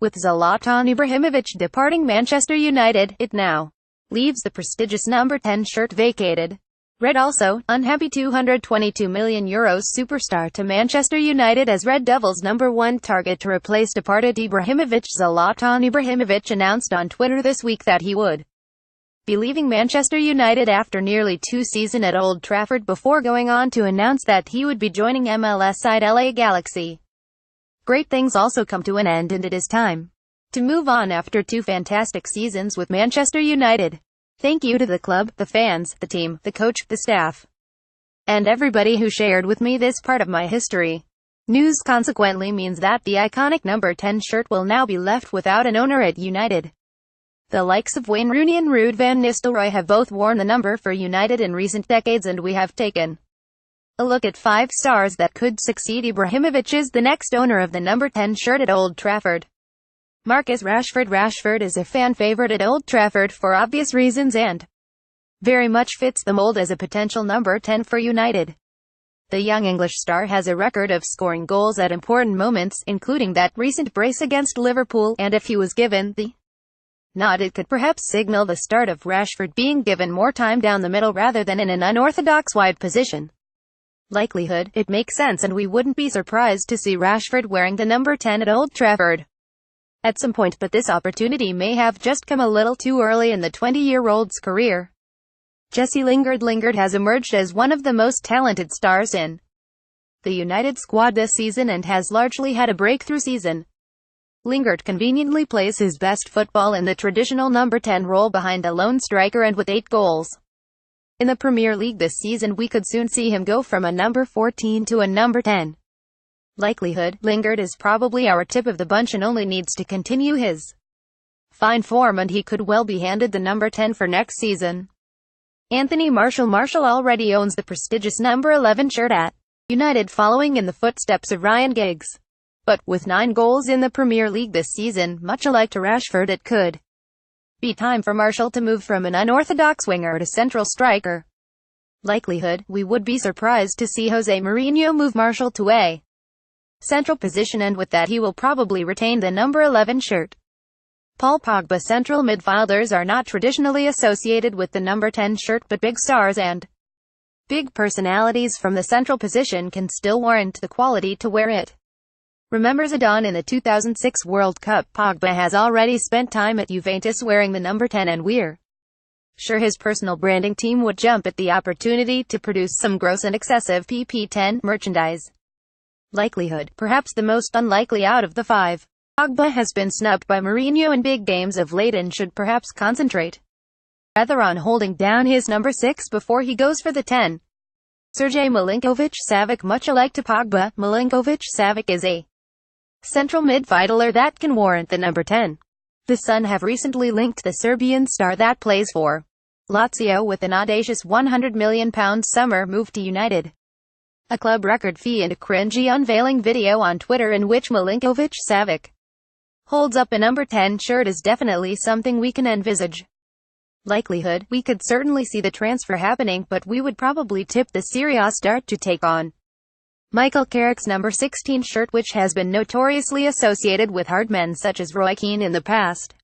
With Zlatan Ibrahimovic departing Manchester United, it now leaves the prestigious number 10 shirt vacated. Red also, unhappy €222 million superstar to Manchester United as Red Devils' number 1 target to replace departed Ibrahimovic. Zlatan Ibrahimovic announced on Twitter this week that he would be leaving Manchester United after nearly 2 seasons at Old Trafford before going on to announce that he would be joining MLS side LA Galaxy. Great things also come to an end, and it is time to move on after 2 fantastic seasons with Manchester United. Thank you to the club, the fans, the team, the coach, the staff, and everybody who shared with me this part of my history. News consequently means that the iconic number 10 shirt will now be left without an owner at United. The likes of Wayne Rooney and Ruud van Nistelrooy have both worn the number for United in recent decades, and we have taken a look at 5 stars that could succeed Ibrahimovic as the next owner of the number 10 shirt at Old Trafford. Marcus Rashford. Rashford is a fan favorite at Old Trafford for obvious reasons and very much fits the mold as a potential number 10 for United. The young English star has a record of scoring goals at important moments, including that recent brace against Liverpool, and if he was given the nod, it could perhaps signal the start of Rashford being given more time down the middle rather than in an unorthodox wide position. Likelihood, it makes sense, and we wouldn't be surprised to see Rashford wearing the number 10 at Old Trafford at some point, but this opportunity may have just come a little too early in the 20-year-old's career. Jesse Lingard. Lingard has emerged as one of the most talented stars in the United squad this season and has largely had a breakthrough season. Lingard conveniently plays his best football in the traditional number 10 role behind a lone striker, and with 8 goals in the Premier League this season, we could soon see him go from a number 14 to a number 10. Likelihood, Lingard is probably our tip of the bunch and only needs to continue his fine form, and he could well be handed the number 10 for next season. Anthony Martial. Martial already owns the prestigious number 11 shirt at United, following in the footsteps of Ryan Giggs. But with 9 goals in the Premier League this season, much alike to Rashford, it could be time for Martial to move from an unorthodox winger to central striker. Likelihood, we would be surprised to see Jose Mourinho move Martial to a central position, and with that he will probably retain the number 11 shirt. Paul Pogba. Central midfielders are not traditionally associated with the number 10 shirt, but big stars and big personalities from the central position can still warrant the quality to wear it. Remember Zidane in the 2006 World Cup? Pogba has already spent time at Juventus wearing the number 10, and we're sure his personal branding team would jump at the opportunity to produce some gross and excessive PP10 merchandise. Likelihood, perhaps the most unlikely out of the 5. Pogba has been snubbed by Mourinho in big games of late and should perhaps concentrate rather on holding down his number 6 before he goes for the 10. Sergej Milinkovic-Savic. Much alike to Pogba, Milinkovic-Savic is a central midfielder that can warrant the number 10. The Sun have recently linked the Serbian star that plays for Lazio with an audacious £100 million summer move to United, a club record fee, and a cringy unveiling video on Twitter in which Milinkovic-Savic holds up a number 10 shirt is definitely something we can envisage. Likelihood, we could certainly see the transfer happening, but we would probably tip the Serie A start to take on Michael Carrick's number 16 shirt, which has been notoriously associated with hard men such as Roy Keane in the past.